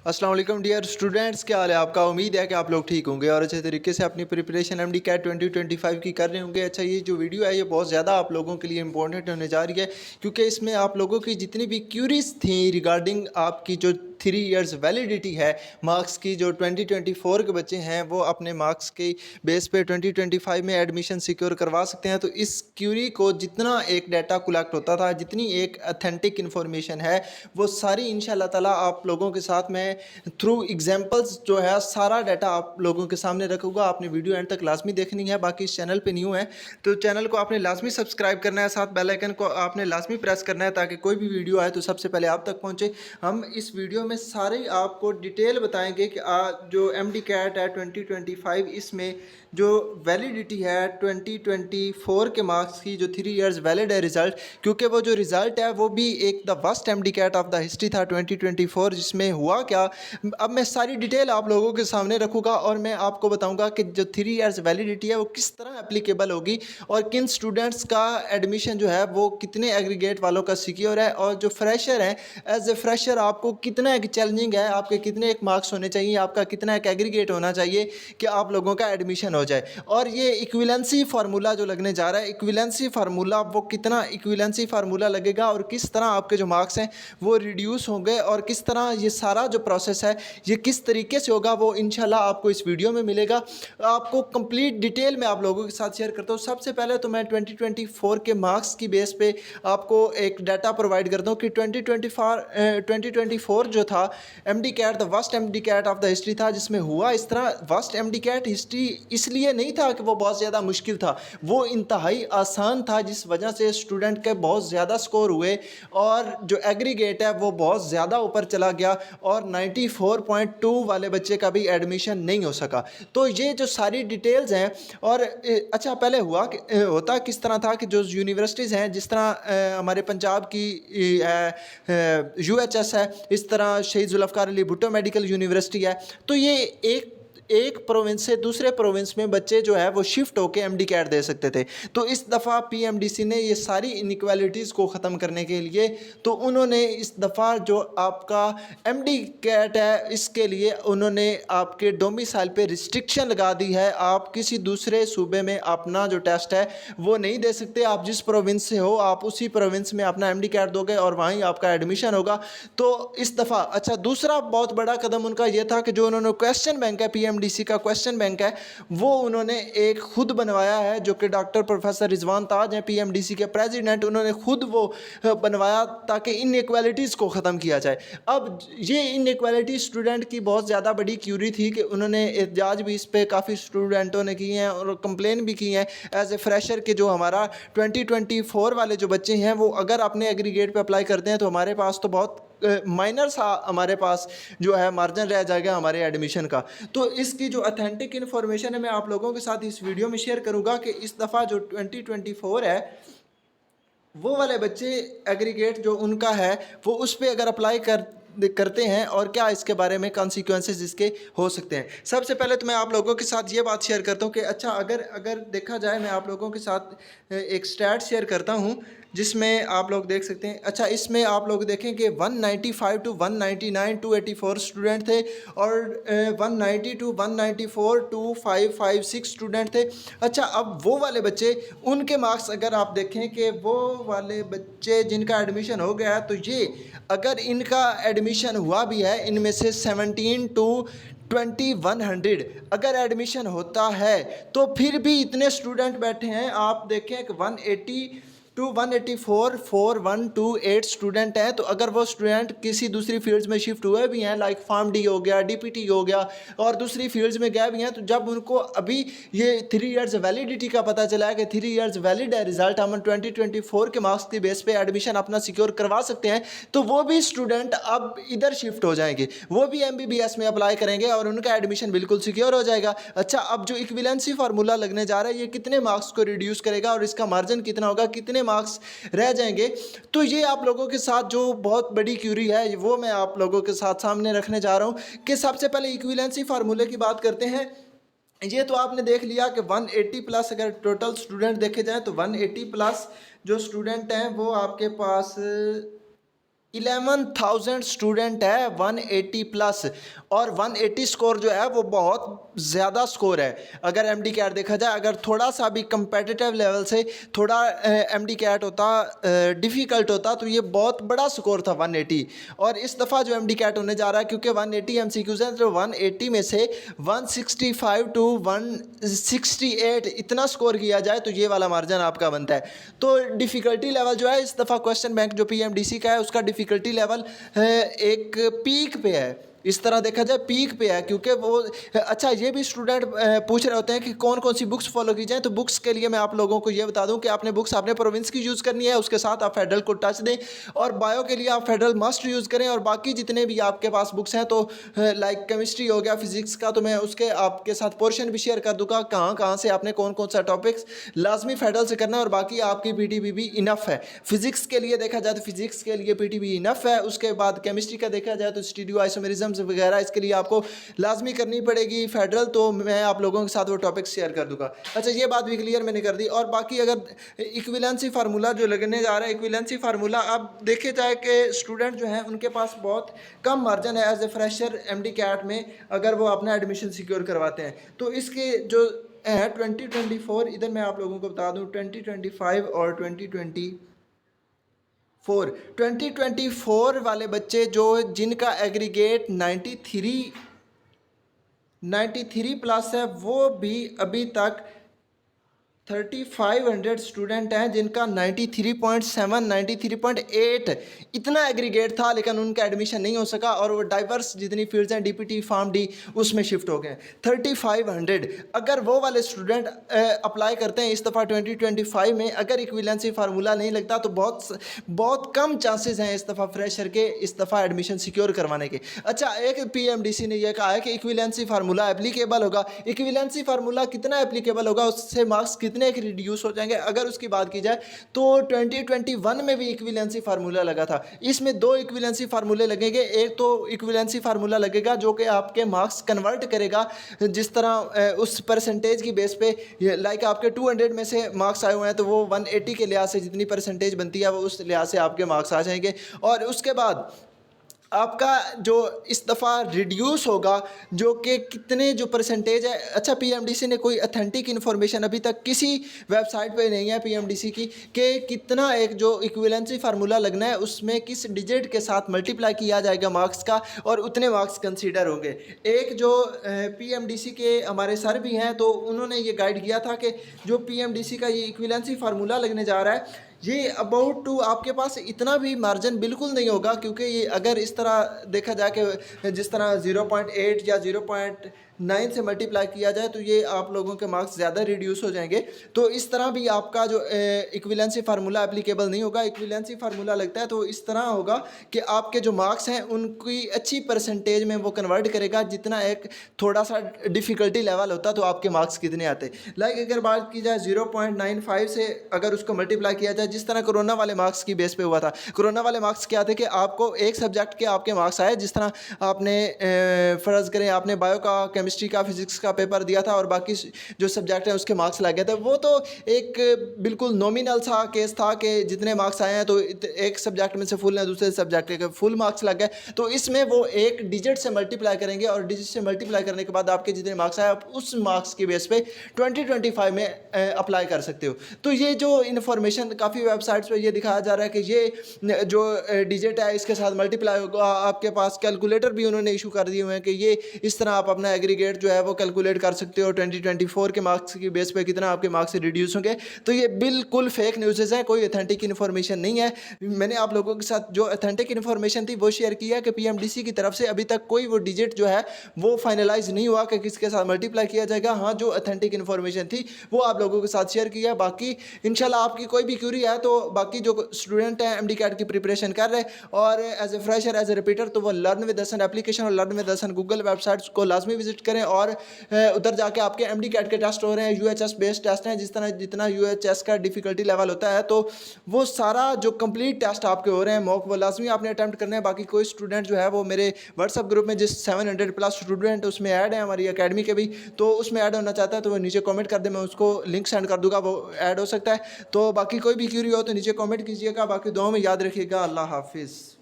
अस्सलाम वालेकुम dear students, क्या हाल है आपका। उम्मीद है कि आप लोग ठीक होंगे और अच्छे तरीके से अपनी प्रिपरेशन एमडी कैट 2025 की कर रहे होंगे। अच्छा, ये जो वीडियो है ये बहुत ज़्यादा आप लोगों के लिए इंपॉर्टेंट होने जा रही है, क्योंकि इसमें आप लोगों की जितनी भी क्यूरीज थी रिगार्डिंग आपकी जो 3 इयर्स वैलिडिटी है मार्क्स की, जो 2024 के बच्चे हैं वो अपने मार्क्स के बेस पे 2025 में एडमिशन सिक्योर करवा सकते हैं। तो इस क्यूरी को जितना एक डाटा कलेक्ट होता था, जितनी एक अथेंटिक इन्फॉर्मेशन है, वो सारी इंशाल्लाह ताला आप लोगों के साथ में थ्रू एग्जांपल्स जो है सारा डाटा आप लोगों के सामने रखूँगा। आपने वीडियो एंड तक लाजमी देखनी है। बाकी इस चैनल पे न्यू है तो चैनल को आपने लाजमी सब्सक्राइब करना है, साथ बेल आइकन को आपने लाजमी प्रेस करना है ताकि कोई भी वीडियो आए तो सबसे पहले आप तक पहुँचे। हम इस वीडियो में सारे आपको डिटेल बताएंगे कि जो एमडी कैट है 2025, इसमें जो वैलिडिटी है 2024 के मार्क्स की, जो 3 इयर्स वैलिड है रिज़ल्ट, क्योंकि वो जो रिज़ल्ट है वो भी एक the first MDCAT of the history था 2024। जिसमें हुआ क्या, अब मैं सारी डिटेल आप लोगों के सामने रखूँगा और मैं आपको बताऊँगा कि जो 3 इयर्स वैलिडिटी है वो किस तरह एप्लीकेबल होगी और किन स्टूडेंट्स का एडमिशन जो है वो कितने एग्रीगेट वालों का सिक्योर है, और जो फ्रेशर है एज ए फ्रेशर आपको कितना एक चैलेंजिंग है, आपके कितने एक मार्क्स होने चाहिए, आपका कितना एक एग्रीगेट होना चाहिए कि आप लोगों का एडमिशन हो जाए। और ये इक्विवेलेंसी फार्मूला जो लगने जा रहा है, इक्विवेलेंसी फार्मूला, वो कितना इक्विवेलेंसी फार्मूला लगेगा और किस तरह आपके जो मार्क्स हैं वो रिड्यूस होंगे और किस तरह ये सारा जो प्रोसेस है ये किस तरीके से होगा, वो इंशाल्लाह आपको इस वीडियो में मिलेगा। आपको कंप्लीट डिटेल में आप लोगों के साथ शेयर करता हूँ। सबसे पहले तो मैं 2024 के मार्क्स की बेस पे आपको एक डाटा प्रोवाइड करता हूँ कि 2024 जो था MDCAT the first MDCAT of the history था। जिसमें हुआ इस तरह, फर्स्ट एमडी कैट हिस्ट्री इसलिए नहीं था कि वो बहुत ज़्यादा मुश्किल था, वो इंतहाई आसान था, जिस वजह से स्टूडेंट के बहुत ज़्यादा स्कोर हुए और जो एग्रीगेट है वो बहुत ज़्यादा ऊपर चला गया और 94.2 वाले बच्चे का भी एडमिशन नहीं हो सका। तो ये जो सारी डिटेल्स हैं, और अच्छा पहले होता किस तरह था कि जो यूनिवर्सिटीज़ हैं, जिस तरह हमारे पंजाब की यूएचएस है, इस तरह शहीद जुल्फ़िकार अली भुट्टो मेडिकल यूनिवर्सिटी है, तो ये एक प्रोविंस से दूसरे प्रोविंस में बच्चे जो है वो शिफ्ट होकर एमडी कैट दे सकते थे। तो इस दफ़ा पीएमडीसी ने ये सारी इनइक्वालिटीज़ को ख़त्म करने के लिए, तो उन्होंने इस दफ़ा जो आपका एमडी कैट है इसके लिए उन्होंने आपके डोमिसाइल पे रिस्ट्रिक्शन लगा दी है। आप किसी दूसरे सूबे में अपना जो टेस्ट है वो नहीं दे सकते। आप जिस प्रोविंस से हो आप उसी प्रोविंस में अपना एमडी कैट दोगे और वहीं आपका एडमिशन होगा। तो इस दफ़ा अच्छा दूसरा बहुत बड़ा कदम उनका ये था कि जो उन्होंने क्वेश्चन बैंक है, पीएमडीसी का क्वेश्चन बैंक है, वो उन्होंने एक खुद बनवाया है, जो कि डॉक्टर प्रोफेसर रिजवान ताज हैं पीएमडीसी के प्रेसिडेंट, उन्होंने खुद वो बनवाया ताकि इनइक्वालिटीज़ को ख़त्म किया जाए। अब ये इनइक्वालिटी स्टूडेंट की बहुत ज़्यादा बड़ी क्यूरी थी कि उन्होंने एहतजाज भी इस पर काफ़ी स्टूडेंटों ने की हैं और कंप्लेन भी की हैं एज ए फ्रेशर के जो हमारा 2024 वाले जो बच्चे हैं वो अगर अपने एग्रीगेट पे अप्लाई करते हैं तो हमारे पास तो बहुत माइनर सा हमारे पास जो है मार्जिन रह जाएगा हमारे एडमिशन का। तो इसकी जो अथेंटिक इन्फॉर्मेशन है मैं आप लोगों के साथ इस वीडियो में शेयर करूंगा कि इस दफ़ा जो 2024 है वो वाले बच्चे एग्रीगेट जो उनका है वो उस पर अगर अप्लाई करते हैं और क्या इसके बारे में कॉन्सिक्वेंसेस इसके हो सकते हैं। सबसे पहले तो मैं आप लोगों के साथ ये बात शेयर करता हूँ कि अच्छा अगर देखा जाए, मैं आप लोगों के साथ एक स्टैट शेयर करता हूँ जिसमें आप लोग देख सकते हैं। अच्छा, इसमें आप लोग देखें कि 195 टू 199 284 स्टूडेंट थे और 190 टू 194 टू 556 स्टूडेंट थे। अच्छा, अब वो वाले बच्चे उनके मार्क्स अगर आप देखें कि वो वाले बच्चे जिनका एडमिशन हो गया है, तो ये अगर इनका एडमिशन हुआ भी है, इनमें से 17 टू 2100 अगर एडमिशन होता है तो फिर भी इतने स्टूडेंट बैठे हैं। आप देखें कि 180 टू 184 4128 स्टूडेंट हैं। तो अगर वो स्टूडेंट किसी दूसरी फील्ड्स में शिफ्ट हुए भी हैं, लाइक फार्म डी हो गया, डीपीटी हो गया, और दूसरी फील्ड्स में गए भी हैं, तो जब उनको अभी ये 3 इयर्स वैलिडिटी का पता चला है कि 3 इयर्स वैलिड है रिजल्ट, हम 2024 के मार्क्स की बेस पे एडमिशन अपना सिक्योर करवा सकते हैं, तो वो भी स्टूडेंट अब इधर शिफ्ट हो जाएंगे, वो भी एमबीबीएस में अप्लाई करेंगे और उनका एडमिशन बिल्कुल सिक्योर हो जाएगा। अच्छा, अब जो इक्विवेलेंसी फार्मूला लगने जा रहा है ये कितने मार्क्स को रिड्यूस करेगा और इसका मार्जिन कितना होगा, कितने मार्क्स रह जाएंगे, तो ये आप लोगों के साथ जो बहुत बड़ी क्यूरी है वो मैं आप लोगों के साथ सामने रखने जा रहा हूं कि सबसे पहले इक्विवेलेंसी फार्मूले की बात करते हैं। ये तो आपने देख लिया कि 180 प्लस अगर टोटल स्टूडेंट देखे जाएं तो 180 प्लस जो स्टूडेंट हैं वो आपके पास 11,000 स्टूडेंट है, 180 प्लस, और 180 स्कोर जो है वो बहुत ज़्यादा स्कोर है। अगर एमडी कैट देखा जाए, अगर थोड़ा सा भी कंपेटिटिव लेवल से थोड़ा एमडी कैट होता डिफ़िकल्ट होता तो ये बहुत बड़ा स्कोर था 180। और इस दफ़ा जो एमडी कैट होने जा रहा है, क्योंकि 180 एमसीक्यूज़ हैं, तो 180 में से 165 टू 168 इतना स्कोर किया जाए तो ये वाला मार्जिन आपका बनता है। तो डिफ़िकल्टी लेवल जो है इस दफ़ा क्वेश्चन बैंक जो पीएमडीसी का है उसका डिफ़िकल्टी लेवल एक पीक पे है। इस तरह देखा जाए पीक पे है, क्योंकि वो अच्छा ये भी स्टूडेंट पूछ रहे होते हैं कि कौन कौन सी बुक्स फॉलो की जाए। तो बुक्स के लिए मैं आप लोगों को ये बता दूं कि आपने बुक्स आपने प्रोविंस की यूज़ करनी है, उसके साथ आप फेडरल को टच दें, और बायो के लिए आप फेडरल मस्ट यूज़ करें। और बाकी जितने भी आपके पास बुक्स हैं, तो लाइक केमिस्ट्री हो गया, फिजिक्स का, तो मैं उसके आपके साथ पोर्शन भी शेयर कर दूंगा कहाँ कहाँ से आपने कौन कौन सा टॉपिक्स लाजमी फेडरल से करना है। और बाकी आपकी पीटीबी भी इनफ है। फिजिक्स के लिए देखा जाए तो फिजिक्स के लिए पीटीबी इनफ है। उसके बाद केमिस्ट्री का देखा जाए तो स्टीरियो आइसोमेरिज्म वगैरह इसके लिए आपको लाजमी करनी पड़ेगी फेडरल। तो मैं आप लोगों के साथ वो टॉपिक शेयर कर दूंगा। अच्छा, ये बात भी क्लियर मैंने कर दी। और बाकी अगर इक्विवेलेंसी फार्मूला जो लगने जा रहा है, इक्विवेलेंसी फार्मूला अब देखे जाए कि स्टूडेंट जो हैं उनके पास बहुत कम मार्जिन है as a fresher MDCAT में, अगर वो अपना एडमिशन सिक्योर करवाते हैं। तो इसके जो है 2024, इधर मैं आप लोगों को बता दूं 2025 और 2024 वाले बच्चे जो जिनका एग्रीगेट 93 प्लस है, वो भी अभी तक 3500 स्टूडेंट हैं जिनका 93.7 93.8 इतना एग्रीगेट था, लेकिन उनका एडमिशन नहीं हो सका और वो डाइवर्स जितनी फील्ड्स हैं डीपीटी फार्म डी उसमें शिफ्ट हो गए। 3500 अगर वो वाले स्टूडेंट अप्लाई करते हैं इस दफ़ा 2025 में, अगर इक्विवेलेंसी फार्मूला नहीं लगता तो बहुत कम चांसेस हैं इस दफ़ा फ्रेशर के इस दफ़ा एडमिशन सिक्योर करवाने के। अच्छा, एक पीएमडीसी ने यह कहा है कि इक्विवेलेंसी फार्मूला एप्लीकेबल होगा। इक्विवेलेंसी फार्मूला कितना एप्लीकेबल होगा, उससे मार्क्स कितने एक रिड्यूस हो जाएंगे। अगर उसकी बात की जाए तो 2021 में भी इक्विवेलेंसी फार्मूला लगा था। इसमें दो इक्विवेलेंसी फार्मूले लगेंगे। एक तो इक्विवेलेंसी फार्मूला लगेगा जो कि आपके मार्क्स कन्वर्ट करेगा जिस तरह उस परसेंटेज की बेस पे, लाइक आपके 200 में से मार्क्स आए हुए हैं तो वो 180 के लिहाज से जितनी परसेंटेज बनती है वो उस लिहाज से आपके मार्क्स आ जाएंगे। और उसके बाद आपका जो इस दफ़ा रिड्यूस होगा जो कि कितने जो परसेंटेज है। अच्छा, पीएमडीसी ने कोई अथेंटिक इन्फॉर्मेशन अभी तक किसी वेबसाइट पे नहीं है पीएमडीसी की कि कितना एक जो इक्विवेलेंसी फार्मूला लगना है उसमें किस डिजिट के साथ मल्टीप्लाई किया जाएगा मार्क्स का और उतने मार्क्स कंसीडर होंगे। एक जो पीएमडीसी के हमारे सर भी हैं तो उन्होंने ये गाइड किया था कि जो पीएमडीसी का ये इक्विवेलेंसी फार्मूला लगने जा रहा है ये अबाउट टू आपके पास इतना भी मार्जिन बिल्कुल नहीं होगा, क्योंकि ये अगर इस तरह देखा जाए कि जिस तरह 0.8 या 0.9 से मल्टीप्लाई किया जाए तो ये आप लोगों के मार्क्स ज़्यादा रिड्यूस हो जाएंगे। तो इस तरह भी आपका जो इक्विवेलेंसी फार्मूला एप्लीकेबल नहीं होगा। इक्विवेलेंसी फार्मूला लगता है तो इस तरह होगा कि आपके जो मार्क्स हैं उनकी अच्छी परसेंटेज में वो कन्वर्ट करेगा। जितना एक थोड़ा सा डिफ़िकल्टी लेवल होता तो आपके मार्क्स कितने आते। लाइक अगर बात की जाए 0.95 से अगर उसको मल्टीप्लाई किया जाए, जिस तरह कोरोना वाले मार्क्स की बेस पे हुआ था। कोरोना वाले मार्क्स क्या थे कि आपको एक सब्जेक्ट के आपके मार्क्स आए, जिस तरह आपने फ़र्ज़ करें आपने बायो का, केमिस्ट्री का, फिजिक्स का पेपर दिया था और बाकी जो सब्जेक्ट हैं उसके मार्क्स लग गए थे। वो तो एक बिल्कुल नॉमिनल सा केस था कि जितने मार्क्स आए हैं तो एक सब्जेक्ट में से फुल है, दूसरे सब्जेक्ट के फुल मार्क्स लग गए। तो इसमें वो एक डिजिट से मल्टीप्लाई करेंगे और डिजिट से मल्टीप्लाई करने के बाद आपके जितने मार्क्स आए आप उस मार्क्स की बेस पे 2025 में अप्लाई कर सकते हो। तो ये जो इन्फॉर्मेशन काफ़ी वेबसाइट्स पे ये दिखाया जा रहा है कि ये जो डिजिट है इसके साथ मल्टीप्लाई होगा। आपके पास कैलकुलेटर भी उन्होंने इशू कर दिए हुए हैं कि ये इस तरह आप अपना एग्रीगेट जो है वो कैलकुलेट कर सकते हो 2024 के मार्क्स की बेस पे कितना आपके मार्क्स रिड्यूस होंगे। तो ये बिल्कुल फेक न्यूज़ है, कोई ऑथेंटिक इन्फॉर्मेशन नहीं है। मैंने आप लोगों के साथ जो ऑथेंटिक इन्फॉर्मेशन थी वो शेयर किया कि पीएमडीसी की तरफ से अभी तक कोई वो डिजिट जो है वो फाइनलाइज नहीं हुआ कि किसके साथ मल्टीप्लाई किया जाएगा। हाँ, जो ऑथेंटिक इन्फॉर्मेशन थी वो आप लोगों के साथ शेयर किया। बाकी इंशाल्लाह आपकी कोई भी क्यूरी है तो बाकी जो स्टूडेंट हैं एमडी कैट की प्रिपरेशन कर रहे हैं और as a fresher as a repeater तो वो लर्न विद हसन एप्लीकेशन और learn with Hasan Google websites को लाजमी विजिट करें और उधर जाके आपके एमडी कैट के टेस्ट हो रहे हैं, यूएचएस बेस्ड टेस्ट हैं। जिस तरह जितना यूएचएस का डिफिकल्टी लेवल होता है तो वो सारा जो कंप्लीट टेस्ट आपके हो रहे हैं मॉक वो लाजमी आपने अटैम्प्ट करना है। बाकी कोई स्टूडेंट जो है वो मेरे व्हाट्सअप ग्रुप में जिस 700 प्लस स्टूडेंट उसमें ऐड है हमारी अकेडमी के भी, तो उसमें ऐड होना चाहता है तो वो नीचे कमेंट कर दे, मैं उसको लिंक सेंड कर दूंगा, वो ऐड हो सकता है। तो बाकी कोई भी क्यूरी हो तो नीचे कमेंट कीजिएगा। बाकी दुआ में याद रखिएगा। अल्लाह हाफिज़।